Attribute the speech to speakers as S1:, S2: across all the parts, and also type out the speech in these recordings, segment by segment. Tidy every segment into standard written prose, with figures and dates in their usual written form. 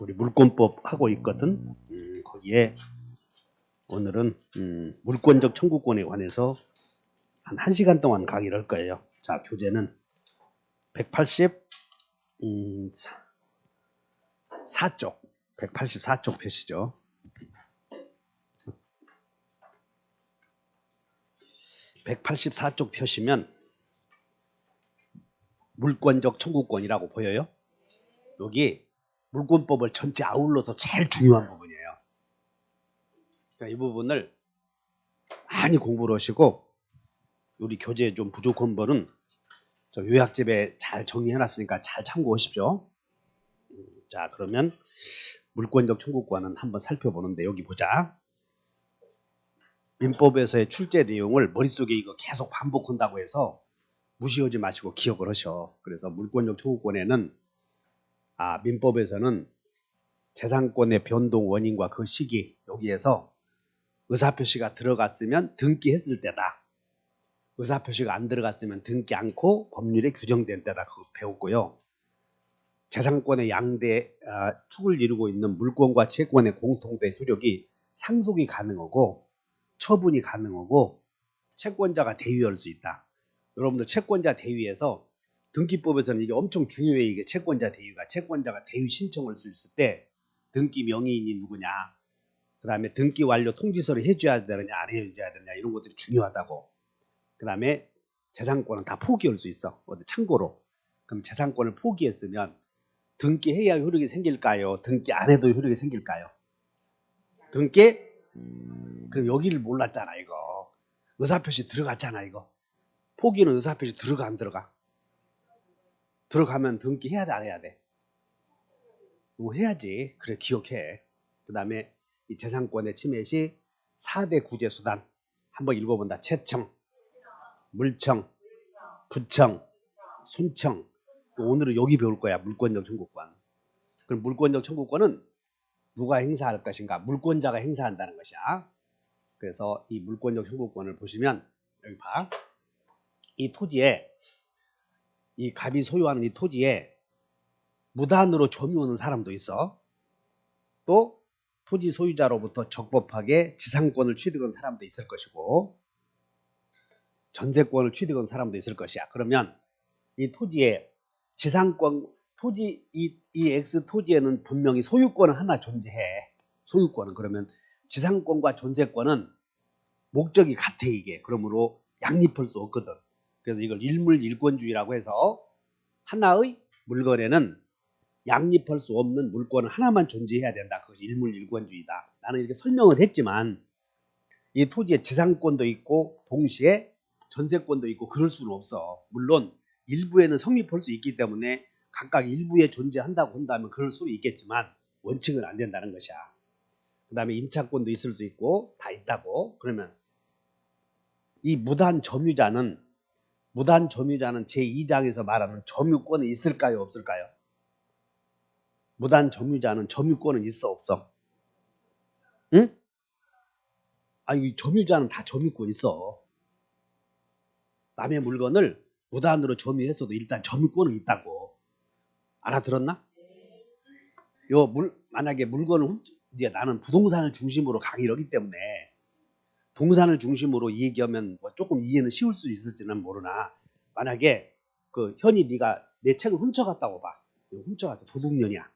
S1: 우리 물권법 하고 있거든. 거기에 오늘은 물권적 청구권에 관해서 한 1시간 동안 강의를 할 거예요. 자, 교재는 184쪽 184쪽 표시죠. 184쪽 표시면 물권적 청구권이라고 보여요. 여기 물권법을 전체 아울러서 제일 중요한 부분이에요. 그러니까 이 부분을 많이 공부를 하시고, 우리 교재에 좀 부족한 분은 저 요약집에 잘 정리해놨으니까 잘 참고하십시오. 자, 그러면 물권적 청구권은 한번 살펴보는데, 여기 보자. 민법에서의 출제 내용을 머릿속에 이거 계속 반복한다고 해서 무시하지 마시고 기억을 하셔. 그래서 물권적 청구권에는 민법에서는 재산권의 변동 원인과 그 시기, 여기에서 의사표시가 들어갔으면 등기했을 때다. 의사표시가 안 들어갔으면 등기 않고 법률에 규정된 때다. 그거 배웠고요. 재산권의 양대 축을 이루고 있는 물권과 채권의 공통된 효력이 상속이 가능하고 처분이 가능하고 채권자가 대위할 수 있다. 여러분들 채권자 대위에서 등기법에서는 이게 엄청 중요해요. 이게 채권자 대위가. 채권자가 대위 신청을 수 있을 때 등기 명의인이 누구냐, 그 다음에 등기 완료 통지서를 해줘야 되느냐 안 해줘야 되느냐, 이런 것들이 중요하다고. 그 다음에 재산권은 다 포기할 수 있어. 참고로, 그럼 재산권을 포기했으면 등기해야 효력이 생길까요? 등기 안 해도 효력이 생길까요? 등기? 그럼 여기를 몰랐잖아. 이거 의사표시 들어갔잖아. 이거 포기는 의사표시 들어가 안 들어가? 들어가면 등기해야 돼 안 해야 돼? 뭐 해야지. 그래, 기억해. 그 다음에 이 재산권의 침해 시 4대 구제 수단 한번 읽어본다. 채청, 물청, 부청, 손청. 오늘은 여기 배울 거야. 물권적 청구권. 그럼 물권적 청구권은 누가 행사할 것인가? 물권자가 행사한다는 것이야. 그래서 이 물권적 청구권을 보시면 여기 봐. 이 토지에, 이 갑이 소유하는 이 토지에 무단으로 점유하는 사람도 있어. 또 토지 소유자로부터 적법하게 지상권을 취득한 사람도 있을 것이고 전세권을 취득한 사람도 있을 것이야. 그러면 이 토지에 지상권, 토지, 이 X 토지에는 분명히 소유권은 하나 존재해. 소유권은. 그러면 지상권과 전세권은 목적이 같아. 이게 그러므로 양립할 수 없거든. 그래서 이걸 일물일권주의라고 해서 하나의 물건에는 양립할 수 없는 물건 하나만 존재해야 된다. 그것이 일물일권주의다. 나는 이렇게 설명을 했지만 이 토지에 지상권도 있고 동시에 전세권도 있고 그럴 수는 없어. 물론 일부에는 성립할 수 있기 때문에 각각 일부에 존재한다고 한다면 그럴 수는 있겠지만 원칙은 안 된다는 것이야. 그 다음에 임차권도 있을 수 있고 다 있다고. 그러면 이 무단 점유자는 제2장에서 말하는 점유권이 있을까요? 없을까요? 무단 점유자는 점유권은 있어 없어? 응? 이 점유자는 다 점유권 있어. 남의 물건을 무단으로 점유했어도 일단 점유권은 있다고. 알아들었나? 만약에 물건을 이제 나는 부동산을 중심으로 강의를 하기 때문에 동산을 중심으로 얘기하면 조금 이해는 쉬울 수 있을지는 모르나, 만약에 현이 네가 내 책을 훔쳐갔다고 봐. 훔쳐가서 도둑년이야.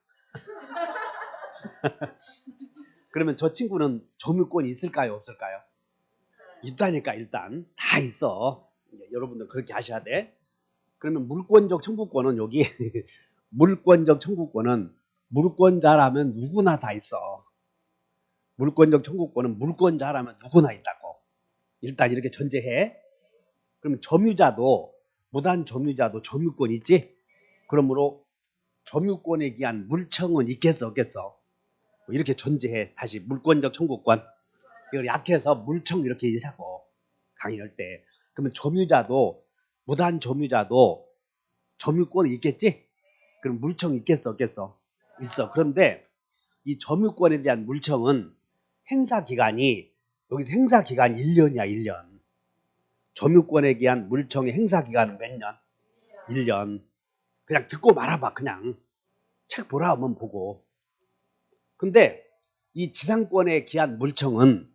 S1: 그러면 저 친구는 점유권이 있을까요? 없을까요? 있다니까. 일단 다 있어. 여러분들 그렇게 하셔야 돼. 그러면 물권적 청구권은 여기 물권적 청구권은 물권자라면 누구나 다 있어. 물권적 청구권은 물권자라면 누구나 있다고. 일단 이렇게 전제해. 그러면 무단 점유자도 점유권 있지? 그러므로 점유권에 기한 물청은 있겠어 없겠어? 이렇게 전제해. 다시 물권적 청구권. 이걸 약해서 물청 이렇게 얘기하고 강의할 때. 그러면 무단 점유자도 점유권이 있겠지? 그럼 물청이 있겠어 없겠어? 있어. 그런데 이 점유권에 대한 물청은 행사기간이, 여기서 행사기간이 1년이야. 1년. 점유권에 대한 물청의 행사기간은 몇 년? 1년. 그냥 듣고 말아봐. 그냥 책 보라 하면 보고. 근데 이 지상권에 기한 물청은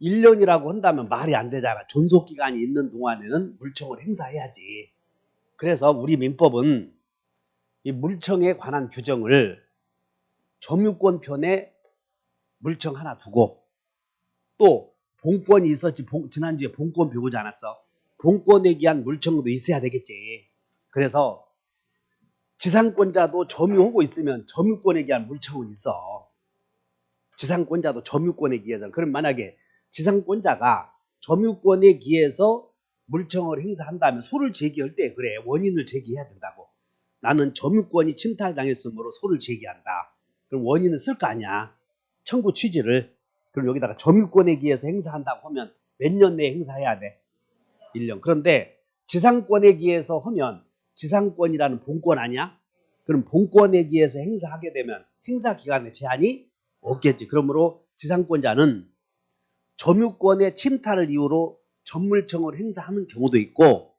S1: 1년이라고 한다면 말이 안 되잖아. 존속기간이 있는 동안에는 물청을 행사해야지. 그래서 우리 민법은 이 물청에 관한 규정을 점유권 편에 물청 하나 두고 또 본권이 있었지. 지난주에 본권 배우지 않았어? 본권에 기한 물청도 있어야 되겠지. 그래서 지상권자도 점유하고 있으면 점유권에 기한 물청은 있어. 지상권자도 점유권에 기해서. 그럼 만약에 지상권자가 점유권에 기해서 물청을 행사한다면 소를 제기할 때 그래 원인을 제기해야 된다고. 나는 점유권이 침탈당했으므로 소를 제기한다. 그럼 원인은 쓸 거 아니야. 청구 취지를. 그럼 여기다가 점유권에 기해서 행사한다고 하면 몇 년 내에 행사해야 돼? 1년. 그런데 지상권에 기해서 하면 지상권이라는 본권 아니야? 그럼 본권에 기해서 행사하게 되면 행사 기간에 제한이 없겠지. 그러므로 지상권자는 점유권의 침탈을 이유로 전물청을 행사하는 경우도 있고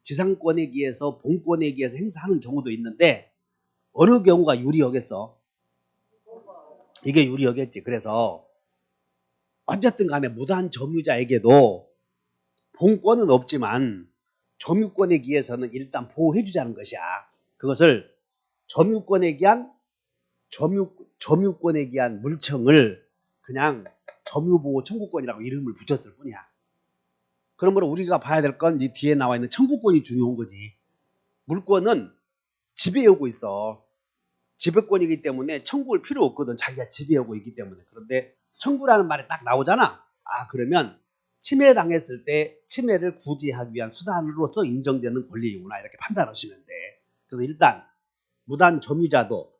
S1: 지상권에 기해서 본권에 기해서 행사하는 경우도 있는데 어느 경우가 유리하겠어? 이게 유리하겠지. 그래서 어쨌든 간에 무단 점유자에게도 본권은 없지만 점유권에 기해서는 일단 보호해 주자는 것이야. 그것을 점유권에 기한 점유권에 기한 물청을 그냥 점유보호 청구권이라고 이름을 붙였을 뿐이야. 그러므로 우리가 봐야 될 건 이 뒤에 나와 있는 청구권이 중요한 거지. 물권은 지배하고 있어. 지배권이기 때문에 청구할 필요 없거든. 자기가 지배하고 있기 때문에. 그런데 청구라는 말이 딱 나오잖아. 아 그러면 침해당했을 때 침해를 구제하기 위한 수단으로서 인정되는 권리이구나 이렇게 판단하시면 돼. 그래서 일단 무단 점유자도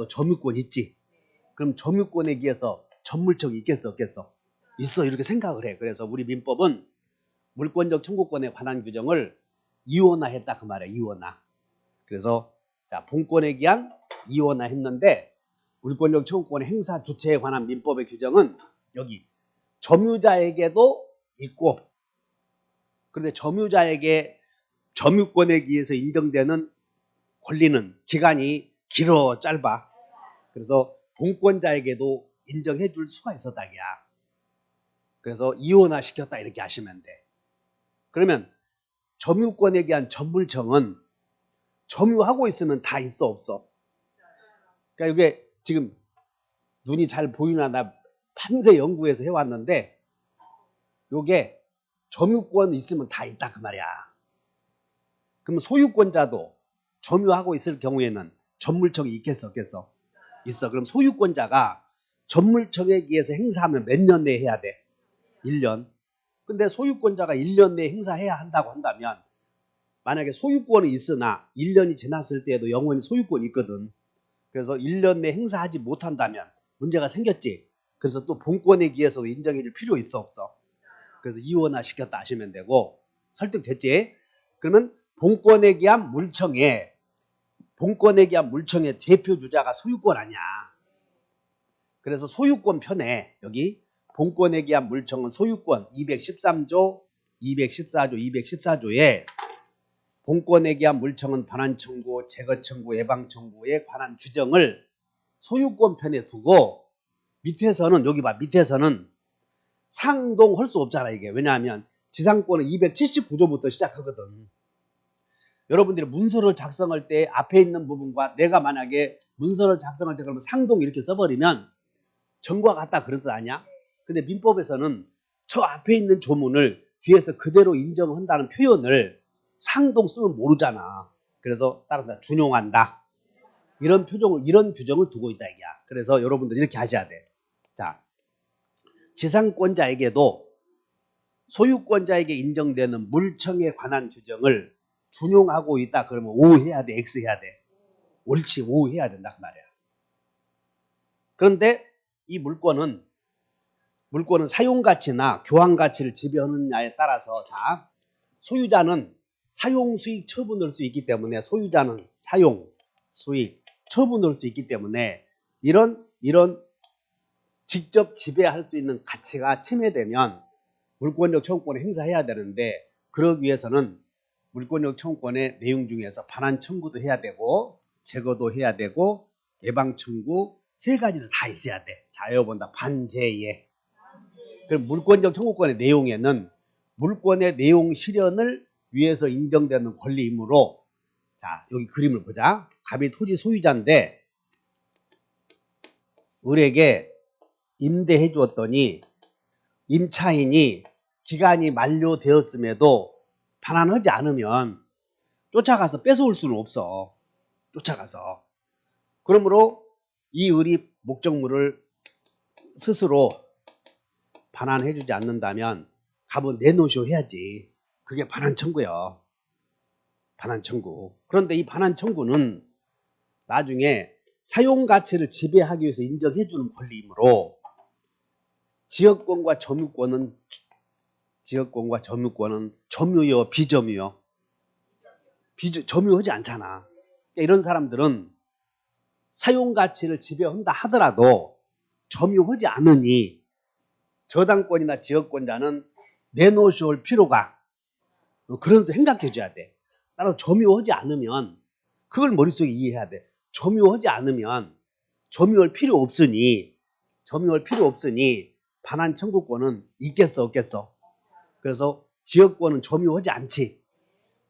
S1: 점유권 있지. 그럼 점유권에 기해서 전물청이 있겠어 없겠어? 있어. 이렇게 생각을 해. 그래서 우리 민법은 물권적 청구권에 관한 규정을 이원화했다 그 말이야. 이원화. 그래서 자 본권에 기한 이원화 했는데 물권적 청구권의 행사 주체에 관한 민법의 규정은 여기 점유자에게도 있고 그런데 점유자에게 점유권에 의해서 인정되는 권리는 기간이 길어 짧아. 그래서 본권자에게도 인정해 줄 수가 있었다기야. 그래서 이원화 시켰다 이렇게 하시면 돼. 그러면 점유권에 대한 전물청은 점유하고 있으면 다 있어 없어? 그러니까 이게 지금 눈이 잘 보이나 나 밤새 연구해서 해왔는데 이게 점유권 있으면 다 있다 그 말이야. 그럼 소유권자도 점유하고 있을 경우에는 전물청이 있겠어 없겠어? 있어. 그럼 소유권자가 전물청에 의해서 행사하면 몇 년 내에 해야 돼? 1년. 근데 소유권자가 1년 내에 행사해야 한다고 한다면 만약에 소유권이 있으나 1년이 지났을 때에도 영원히 소유권이 있거든. 그래서 1년 내에 행사하지 못한다면 문제가 생겼지. 그래서 또 본권에 의해서도 인정해 줄 필요 있어 없어? 그래서 이원화 시켰다 하시면 되고 설득됐지? 그러면 본권에 기한 물청의 대표 주자가 소유권 아니야. 그래서 소유권 편에 여기 본권에 기한 물청은 소유권 213조, 214조, 214조에 본권에 기한 물청은 반환 청구, 제거 청구, 예방 청구에 관한 규정을 소유권 편에 두고 밑에서는 여기 봐. 밑에서는 상동할 수 없잖아 이게. 왜냐하면 지상권은 279조부터 시작하거든. 여러분들이 문서를 작성할 때 앞에 있는 부분과 내가 만약에 문서를 작성할 때 그러면 상동 이렇게 써버리면 전과 같다 그런 뜻 아니야? 근데 민법에서는 저 앞에 있는 조문을 뒤에서 그대로 인정한다는 표현을 상동 쓰면 모르잖아. 그래서 따라서 준용한다. 이런 규정을 두고 있다 이게야. 그래서 여러분들 이렇게 하셔야 돼. 자, 지상권자에게도 소유권자에게 인정되는 물청에 관한 규정을 준용하고 있다. 그러면 O 해야 돼, X 해야 돼? 옳지, O 해야 된다 그 말이야. 그런데 이 물권은 사용가치나 교환가치를 지배하느냐에 따라서 자 소유자는 사용 수익 처분할 수 있기 때문에 소유자는 사용 수익 처분할 수 있기 때문에 이런 직접 지배할 수 있는 가치가 침해되면 물권적 청구권을 행사해야 되는데 그러기 위해서는 물권적 청구권의 내용 중에서 반환 청구도 해야 되고 제거도 해야 되고 예방 청구 세 가지를 다 있어야 돼. 자, 여기 본다. 반제예. 그럼 물권적 청구권의 내용에는 물권의 내용 실현을 위해서 인정되는 권리이므로, 자, 여기 그림을 보자. 갑이 토지 소유자인데 을에게 임대해 주었더니 임차인이 기간이 만료되었음에도 반환하지 않으면 쫓아가서 뺏어올 수는 없어. 쫓아가서. 그러므로 이 을이 목적물을 스스로 반환해 주지 않는다면 갑은 내노쇼 해야지. 그게 반환 청구예요. 반환 청구. 그런데 이 반환 청구는 나중에 사용 가치를 지배하기 위해서 인정해 주는 권리이므로 지역권과 점유권은 점유요, 비점유요? 점유하지 않잖아. 그러니까 이런 사람들은 사용 가치를 지배한다 하더라도 점유하지 않으니 저당권이나 지역권자는 내놓으실 필요가, 그런 생각해 줘야 돼. 따라서 점유하지 않으면 그걸 머릿속에 이해해야 돼. 점유하지 않으면 점유할 필요 없으니 반환 청구권은 있겠어 없겠어? 그래서 지역권은 점유하지 않지.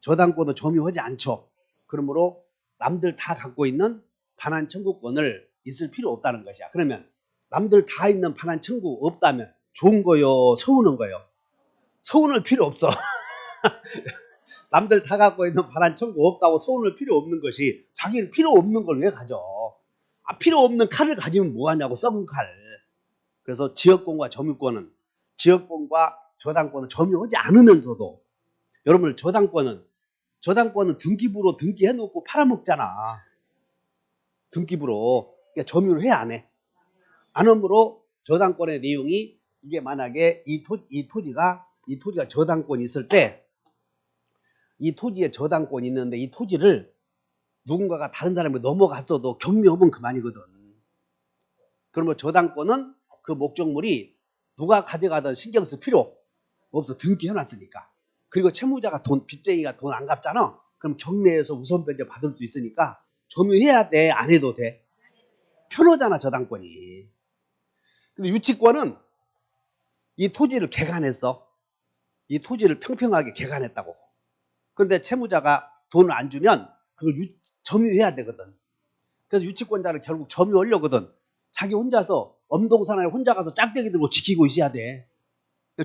S1: 저당권은 점유하지 않죠. 그러므로 남들 다 갖고 있는 반환 청구권을 있을 필요 없다는 것이야. 그러면 남들 다 있는 반환 청구 없다면 좋은 거요, 서운한 거요? 서운할 필요 없어. 남들 다 갖고 있는 반환 청구 없다고 서운할 필요 없는 것이, 자기는 필요 없는 걸 왜 가져? 필요 없는 칼을 가지면 뭐하냐고, 썩은 칼. 그래서 지역권과 점유권은, 지역권과 저당권은 점유하지 않으면서도, 여러분 저당권은 등기부로 등기해놓고 팔아먹잖아. 등기부로. 그러니까 점유를 해 안 해? 안 하므로 저당권의 내용이, 이게 만약에 이 토지가 저당권이 있을 때, 이 토지에 저당권이 있는데 이 토지를 누군가가 다른 사람이 넘어갔어도 경매하면 그만이거든. 그러면 저당권은 그 목적물이 누가 가져가든 신경 쓸 필요 없어. 등기해놨으니까. 그리고 채무자가 빚쟁이가 돈 안 갚잖아. 그럼 경매에서 우선 변제 받을 수 있으니까 점유해야 돼, 안 해도 돼? 편하잖아, 저당권이. 근데 유치권은 이 토지를 개간했어. 이 토지를 평평하게 개간했다고. 그런데 채무자가 돈을 안 주면 그걸 점유해야 되거든. 그래서 유치권자를 결국 점유하려거든. 자기 혼자서 엄동산에 혼자 가서 짝대기 들고 지키고 있어야 돼.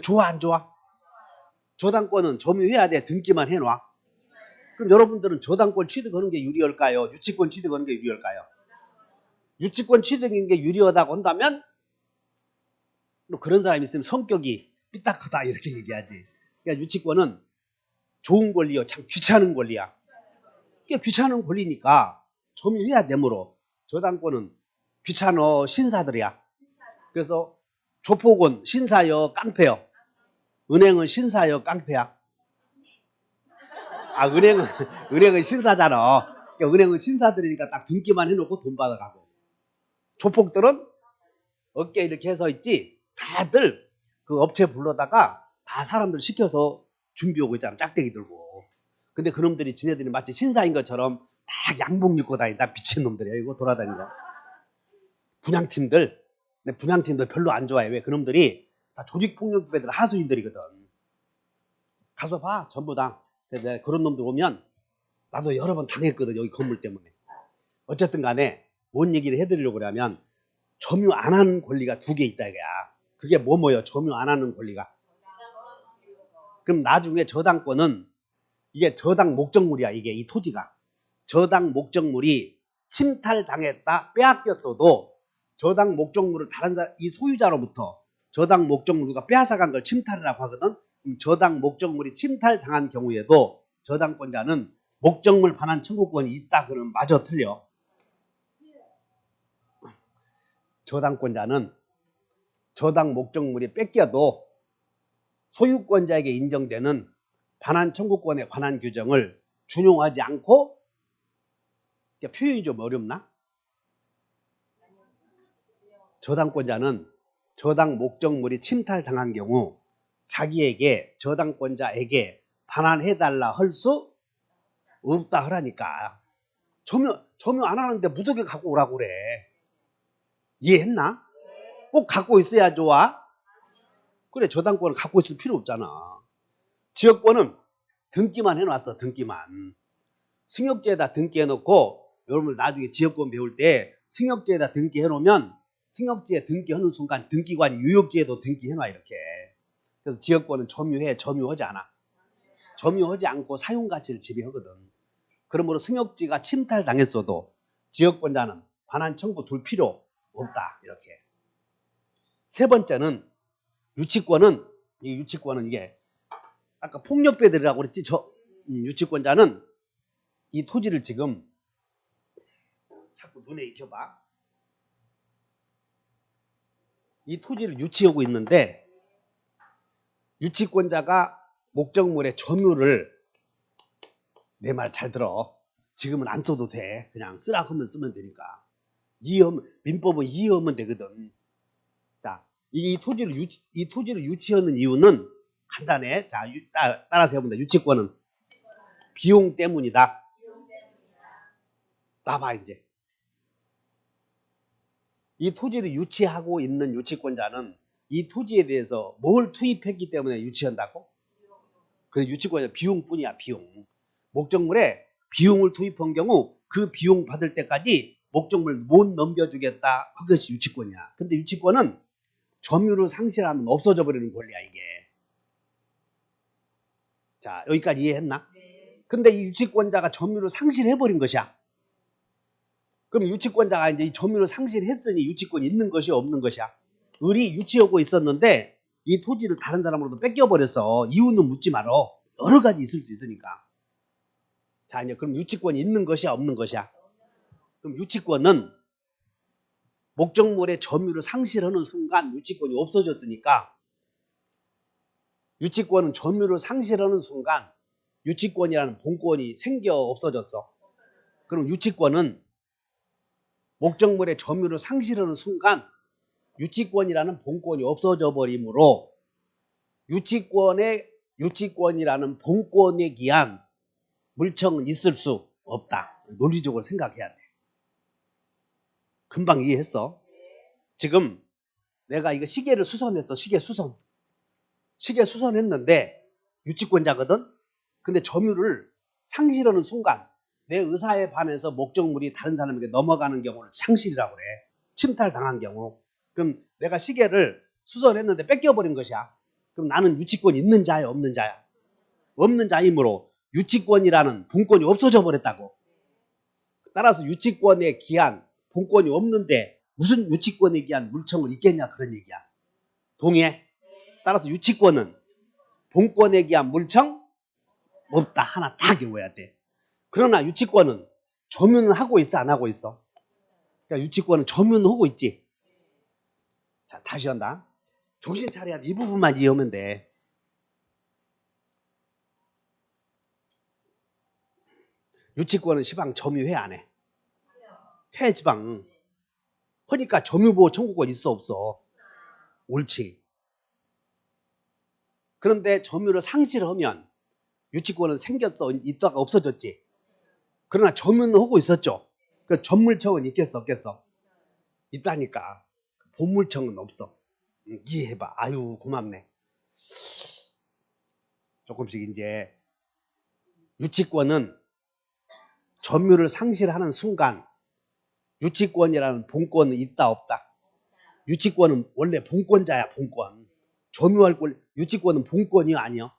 S1: 좋아 안 좋아? 저당권은 점유해야 돼. 등기만 해놔. 그럼 여러분들은 저당권 취득하는 게 유리할까요? 유치권 취득하는 게 유리할까요? 유치권 취득인 게 유리하다고 한다면, 그런 사람이 있으면 성격이 삐딱하다 이렇게 얘기하지. 그러니까 유치권은 좋은 권리요, 참 귀찮은 권리야. 이게 귀찮은 권리니까 점유해야 되므로, 저당권은 귀찮어 신사들이야. 그래서 조폭은 신사여 깡패여? 은행은 신사여 깡패야? 은행은 신사잖아. 그러니까 은행은 신사들이니까 딱 등기만 해놓고 돈 받아가고, 조폭들은 어깨에 이렇게 해서 있지, 다들 그 업체 불러다가 다 사람들 시켜서 준비하고 있잖아, 짝대기 들고. 근데 그놈들이 지네들이 마치 신사인 것처럼 다 양복 입고 다닌다. 미친놈들이야 이거 돌아다니는. 분양팀들 별로 안 좋아해. 왜? 그놈들이 다 조직폭력배들, 하수인들이거든. 가서 봐, 전부 다. 근데 그런 놈들 오면, 나도 여러 번 당했거든, 여기 건물 때문에. 어쨌든 간에 뭔 얘기를 해드리려고 그러면, 점유 안 하는 권리가 두 개 있다 이거야. 그게 뭐예요? 점유 안 하는 권리가. 그럼 나중에 저당권은, 이게 저당 목적물이야. 이게 이 토지가 저당 목적물이 침탈당했다, 빼앗겼어도 저당 목적물을 이 소유자로부터 저당 목적물과 빼앗아간 걸 침탈이라고 하거든. 저당 목적물이 침탈당한 경우에도 저당권자는 목적물 반환 청구권이 있다. 그러면 마저 틀려. 저당권자는 저당 목적물이 뺏겨도 소유권자에게 인정되는 반환 청구권에 관한 규정을 준용하지 않고, 표현이 좀 어렵나? 저당권자는 저당 목적물이 침탈당한 경우 자기에게, 저당권자에게 반환해달라 할 수 없다 하라니까. 점유 안 하는데 무더기 갖고 오라고 그래. 이해했나? 꼭 갖고 있어야 좋아? 그래, 저당권을 갖고 있을 필요 없잖아. 지역권은 등기만 해놨어, 등기만. 승역지에다 등기해놓고, 여러분 나중에 지역권 배울 때 승역지에다 등기해놓으면 승역지에 등기하는 순간 등기관이 유역지에도 등기해놔, 이렇게. 그래서 지역권은 점유해, 점유하지 않아. 점유하지 않고 사용가치를 지배하거든. 그러므로 승역지가 침탈당했어도 지역권자는 반환 청구 둘 필요 없다, 이렇게. 세 번째는 유치권은, 이 유치권은 이게 아까 폭력배들이라고 그랬지. 유치권자는 이 토지를 지금 자꾸 눈에 익혀봐. 이 토지를 유치하고 있는데 유치권자가 목적물의 점유를, 내 말 잘 들어. 지금은 안 써도 돼. 그냥 쓰라 하면 쓰면 되니까. 민법은 이해하면 되거든. 자, 이 토지를 유치하는 이유는 간단해. 자, 따라서 해본다. 유치권은 비용 때문이다. 나봐, 이제. 이 토지를 유치하고 있는 유치권자는 이 토지에 대해서 뭘 투입했기 때문에 유치한다고? 그래서 유치권자 비용뿐이야, 비용. 목적물에 비용을 투입한 경우 그 비용 받을 때까지 목적물 못 넘겨주겠다. 그것이 유치권이야. 근데 유치권은 점유를 상실하면 없어져 버리는 권리야, 이게. 자, 여기까지 이해했나? 근데 이 유치권자가 점유를 상실해버린 것이야. 그럼 유치권자가 이제 이 점유를 상실했으니 유치권이 있는 것이 없는 것이야. 을이 유치하고 있었는데 이 토지를 다른 사람으로도 뺏겨버렸어. 이유는 묻지 말어. 여러 가지 있을 수 있으니까. 자, 이제 그럼 유치권이 있는 것이야, 없는 것이야? 그럼 유치권은 목적물의 점유를 상실하는 순간 유치권이 없어졌으니까, 유치권은 점유를 상실하는 순간 유치권이라는 본권이 생겨 없어졌어. 그럼 유치권은 목적물의 점유를 상실하는 순간 유치권이라는 본권이 없어져 버리므로 유치권이라는 본권에 기한 물청은 있을 수 없다. 논리적으로 생각해야 돼. 금방 이해했어? 지금 내가 이거 시계를 수선했어. 시계 수선했는데 유치권자거든? 근데 점유를 상실하는 순간 내 의사에 반해서 목적물이 다른 사람에게 넘어가는 경우를 상실이라고 그래. 침탈당한 경우. 그럼 내가 시계를 수선했는데 뺏겨버린 것이야. 그럼 나는 유치권이 있는 자야, 없는 자야? 없는 자이므로 유치권이라는 본권이 없어져 버렸다고. 따라서 유치권에 기한 본권이 없는데 무슨 유치권에 기한 물청을 있겠냐, 그런 얘기야. 동의해? 따라서 유치권은 본권에 기한 물청 없다. 하나 딱 외워야 돼. 그러나 유치권은 점유는 하고 있어, 안 하고 있어? 그러니까 유치권은 점유는 하고 있지. 자, 다시 한다. 정신 차려야 이 부분만 이해하면 돼. 유치권은 시방 점유해, 안 해? 해, 지방. 그러니까 점유보호 청구권 있어, 없어? 옳지. 그런데 점유를 상실하면 유치권은 생겼어, 있다가 없어졌지. 그러나 점유는 하고 있었죠. 그 전물청은 있겠어, 없겠어? 있다니까. 본물청은 없어. 이해해봐. 아유, 고맙네. 조금씩 이제 유치권은 점유를 상실하는 순간 유치권이라는 본권은 있다, 없다? 유치권은 원래 본권자야, 본권. 점유할 권, 유치권은 본권이 아니야.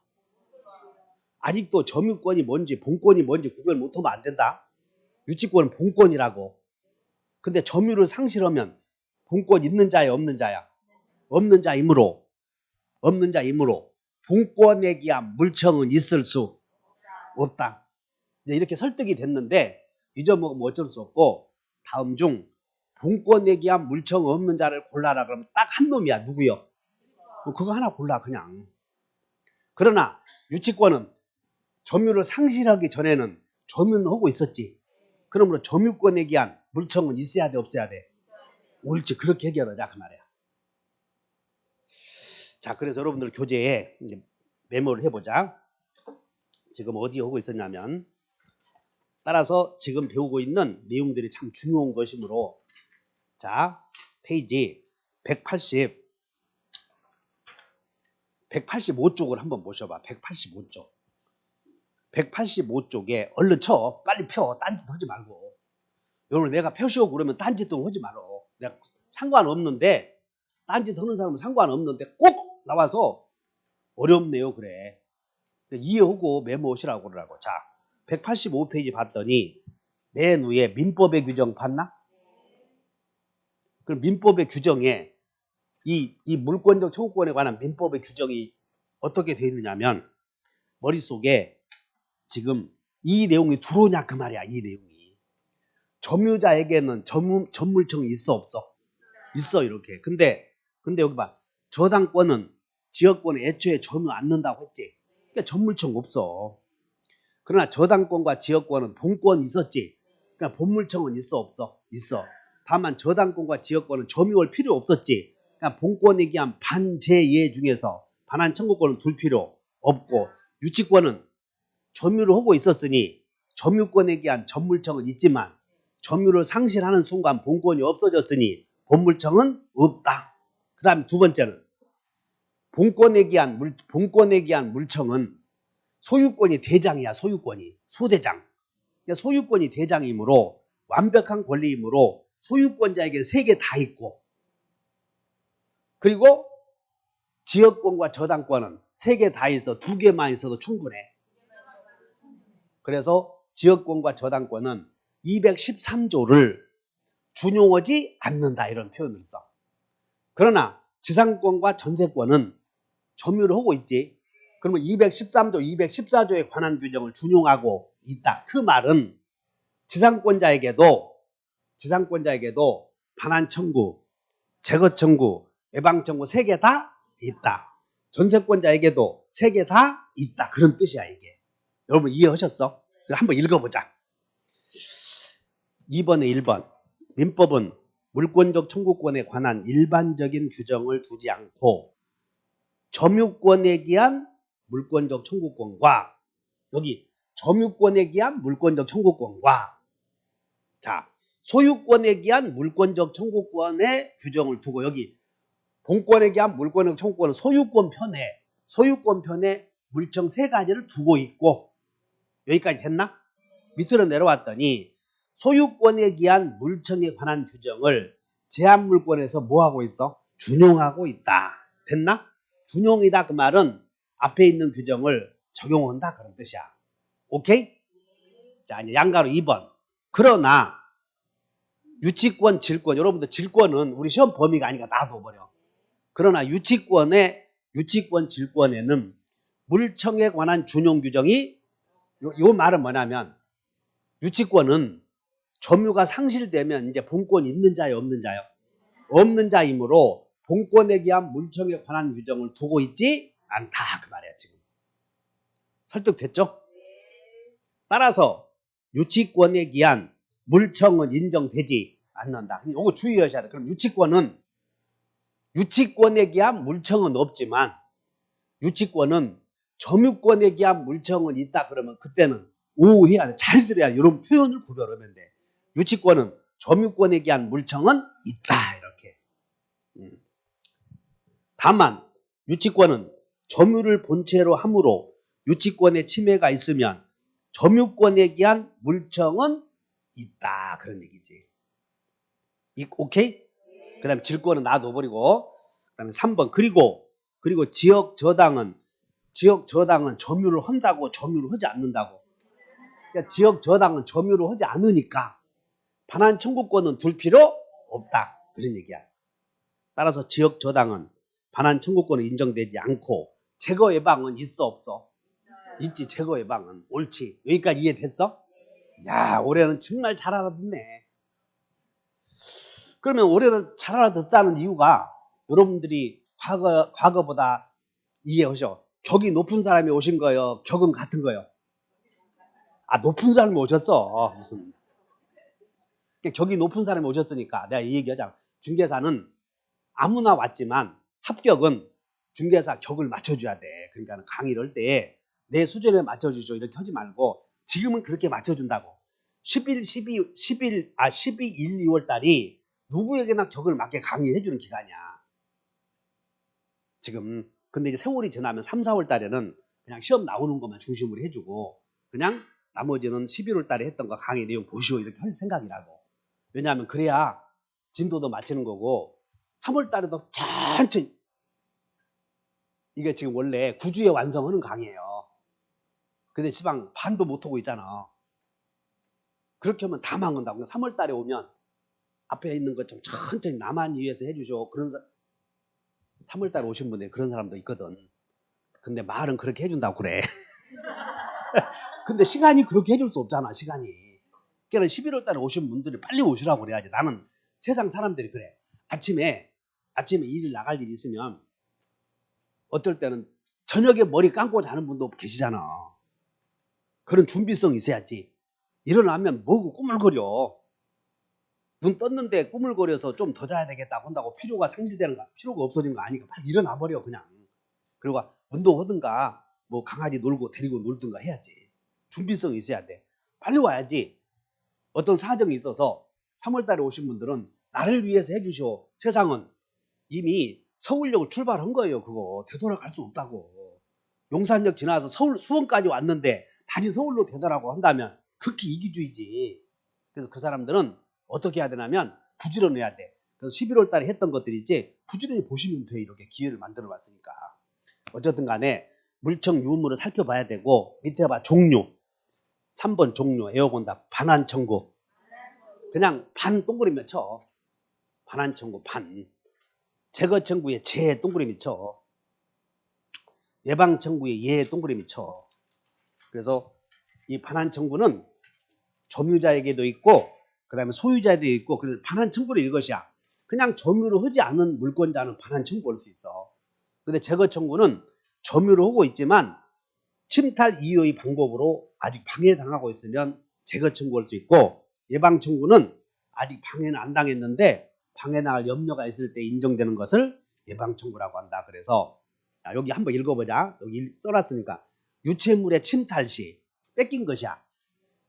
S1: 아직도 점유권이 뭔지 본권이 뭔지 구별 못하면 안 된다. 유치권은 본권이라고. 근데 점유를 상실하면 본권 있는 자야, 없는 자야? 없는 자이므로 본권에 기한 물청은 있을 수 없다. 이제 이렇게 설득이 됐는데 잊어먹으면 어쩔 수 없고, 다음 중 본권에 기한 물청 없는 자를 골라라 그러면 딱 한 놈이야. 누구요? 그거 하나 골라, 그냥. 그러나 유치권은 점유를 상실하기 전에는 점유는 하고 있었지. 그러므로 점유권에 기한 물청은 있어야 돼, 없어야 돼? 옳지. 그렇게 해결하자, 그 말이야. 자, 그래서 여러분들 교재에 메모를 해보자. 지금 어디에 하고 있었냐면 따라서 지금 배우고 있는 내용들이 참 중요한 것이므로 자, 페이지 185쪽을 한번 보셔봐. 185쪽. 185쪽에 얼른 쳐. 빨리 펴. 딴짓 하지 말고. 여러분 내가 펴시오 그러면 딴짓도 하지 말어. 내가 상관없는데 딴짓 하는 사람은 상관없는데 꼭 나와서 어렵네요. 그래. 이해하고 메모하시라고 그러라고. 자, 185페이지 봤더니 맨 위에 민법의 규정 봤나? 그럼 민법의 규정에 이 물권적 청구권에 관한 민법의 규정이 어떻게 되어 있느냐면 머릿속에 지금 이 내용이 들어오냐 그 말이야. 이 내용이. 점유자에게는 전물청이 있어 없어? 있어 이렇게. 근데 여기 봐. 저당권은 지역권에 애초에 점유 안 넣는다고 했지. 그러니까 전물청 없어. 그러나 저당권과 지역권은 본권 있었지. 그러니까 본물청은 있어 없어? 있어. 다만 저당권과 지역권은 점유할 필요 없었지. 그러니까 본권에 기한 반제예 중에서 반환 청구권은 둘 필요 없고 유치권은 점유를 하고 있었으니 점유권에 기한 전물청은 있지만 점유를 상실하는 순간 본권이 없어졌으니 본물청은 없다. 그 다음에 두 번째는 본권에 기한 물청은 소유권이 대장이야. 소유권이 소대장. 그러니까 소유권이 대장이므로 완벽한 권리이므로 소유권자에게 세 개 다 있고 그리고 지역권과 저당권은 세 개 다 있어. 두 개만 있어도 충분해. 그래서 지역권과 저당권은 213조를 준용하지 않는다 이런 표현을 써. 그러나 지상권과 전세권은 점유를 하고 있지. 그러면 213조, 214조에 관한 규정을 준용하고 있다. 그 말은 지상권자에게도 반환 청구, 제거 청구, 외방 청구 세 개 다 있다. 전세권자에게도 세 개 다 있다. 그런 뜻이야 이게. 여러분 이해하셨어? 한번 읽어보자. 2번에 1번. 민법은 물권적 청구권에 관한 일반적인 규정을 두지 않고 점유권에 기한 물권적 청구권과 여기 점유권에 기한 물권적 청구권과 자 소유권에 기한 물권적 청구권의 규정을 두고 여기 본권에 기한 물권적 청구권은 소유권 편에 물청 세 가지를 두고 있고 여기까지 됐나? 밑으로 내려왔더니 소유권에 기한 물청에 관한 규정을 제한물권에서 뭐하고 있어? 준용하고 있다. 됐나? 준용이다 그 말은 앞에 있는 규정을 적용한다 그런 뜻이야. 오케이? 자 이제 양가로 2번. 그러나 유치권, 질권 여러분들 질권은 우리 시험 범위가 아니니까 놔둬버려. 그러나 유치권, 질권에는 물청에 관한 준용 규정이 요 말은 뭐냐면 유치권은 점유가 상실되면 이제 본권이 있는 자요, 없는 자요? 없는 자이므로 본권에 기한 물청에 관한 규정을 두고 있지 않다 그 말이야 지금. 설득됐죠? 따라서 유치권에 기한 물청은 인정되지 않는다. 이거 주의하셔야 돼. 그럼 유치권에 기한 물청은 없지만 유치권은 점유권에 기한 물청은 있다 그러면 그때는 오해해야 돼. 잘 들어야 이런 표현을 구별하면 돼. 유치권은 점유권에 기한 물청은 있다 이렇게. 다만 유치권은 점유를 본체로 함으로 유치권의 침해가 있으면 점유권에 기한 물청은 있다 그런 얘기지. 오케이? 그 다음에 질권은 놔둬버리고 그 다음에 3번 그리고 지역 저당은 점유를 한다고 점유를 하지 않는다고. 그러니까 지역 저당은 점유를 하지 않으니까 반환 청구권은 둘 필요 없다 그런 얘기야. 따라서 지역 저당은 반환 청구권은 인정되지 않고 제거 예방은 있어 없어? 있지. 제거 예방은. 옳지. 여기까지 이해됐어? 야 올해는 정말 잘 알아듣네. 그러면 올해는 잘 알아듣다는 이유가 여러분들이 과거보다 이해하셔. 격이 높은 사람이 오신 거예요? 격은 같은 거예요? 아 높은 사람이 오셨어. 무슨 격이 높은 사람이 오셨으니까 내가 이 얘기하자. 중개사는 아무나 왔지만 합격은 중개사 격을 맞춰줘야 돼. 그러니까 강의를 할 때 내 수준에 맞춰주죠 이렇게 하지 말고 지금은 그렇게 맞춰준다고. 12, 1, 2월 달이 누구에게나 격을 맞게 강의해 주는 기간이야. 지금. 근데 이제 세월이 지나면 3, 4월 달에는 그냥 시험 나오는 것만 중심으로 해주고 그냥 나머지는 11월 달에 했던 거 강의 내용 보시오 이렇게 할 생각이라고. 왜냐하면 그래야 진도도 맞추는 거고 3월 달에도 천천히 이게 지금 원래 9주에 완성하는 강의예요. 근데 지방 반도 못하고 있잖아. 그렇게 하면 다 망한다고. 3월 달에 오면 앞에 있는 것 좀 천천히 나만 위해서 해주죠. 그런 3월 달에 오신 분들 그런 사람도 있거든. 근데 말은 그렇게 해준다고 그래. 근데 시간이 그렇게 해줄 수 없잖아. 시간이. 그러니까 11월 달에 오신 분들이 빨리 오시라고 그래야지. 나는 세상 사람들이 그래. 아침에 일을 나갈 일이 있으면 어떨 때는 저녁에 머리 감고 자는 분도 계시잖아. 그런 준비성이 있어야지. 일어나면 뭐고 꾸물거려. 눈 떴는데 꾸물거려서 좀 더 자야 되겠다고 한다고 필요가 상실되는 거, 필요가 없어진 거 아니까 빨리 일어나 버려 그냥. 그리고 운동하든가 뭐 강아지 놀고 데리고 놀든가 해야지. 준비성이 있어야 돼. 빨리 와야지. 어떤 사정이 있어서 3월 달에 오신 분들은 나를 위해서 해주시오. 세상은 이미 서울역을 출발한 거예요. 그거 되돌아갈 수 없다고. 용산역 지나서 서울 수원까지 왔는데 다시 서울로 되돌아가고 한다면 극히 이기주의지. 그래서 그 사람들은 어떻게 해야 되냐면 부지런해야 돼. 그래서 11월 달에 했던 것들이 있지 부지런히 보시면 돼. 이렇게 기회를 만들어 놨으니까. 어쨌든 간에 물청 유무를 살펴봐야 되고 밑에 봐 종류 3번 종류 에어본다 반환 청구 그냥 반 동그라미 쳐. 반환 청구 반 제거 청구에 제 동그라미 쳐. 예방 청구에 예 동그라미 쳐. 그래서 이 반환 청구는 점유자에게도 있고 그 다음에 소유자에도 있고 그래서 반환 청구를 이것이야. 그냥 점유를 하지 않는 물권자는 반환 청구할 수 있어. 근데 제거 청구는 점유를 하고 있지만 침탈 이유의 방법으로 아직 방해당하고 있으면 제거 청구할 수 있고 예방 청구는 아직 방해는 안 당했는데 방해당할 염려가 있을 때 인정되는 것을 예방 청구라고 한다. 그래서 여기 한번 읽어보자. 여기 써놨으니까 유체물의 침탈 시 뺏긴 것이야.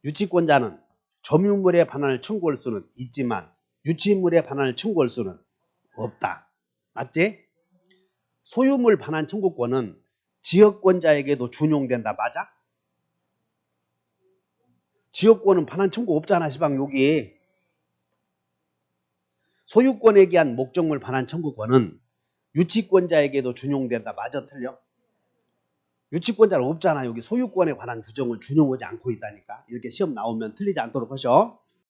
S1: 유치권자는 점유물의 반환을 청구할 수는 있지만 유치물의 반환을 청구할 수는 없다. 맞지? 소유물 반환 청구권은 지역권자에게도 준용된다. 맞아? 지역권은 반환 청구 없잖아. 시방 여기. 소유권에 기한 목적물 반환 청구권은 유치권자에게도 준용된다. 맞아? 틀려? 유치권자는 없잖아. 여기 소유권에 관한 규정을 준용하지 않고 있다니까. 이렇게 시험 나오면 틀리지 않도록 하셔.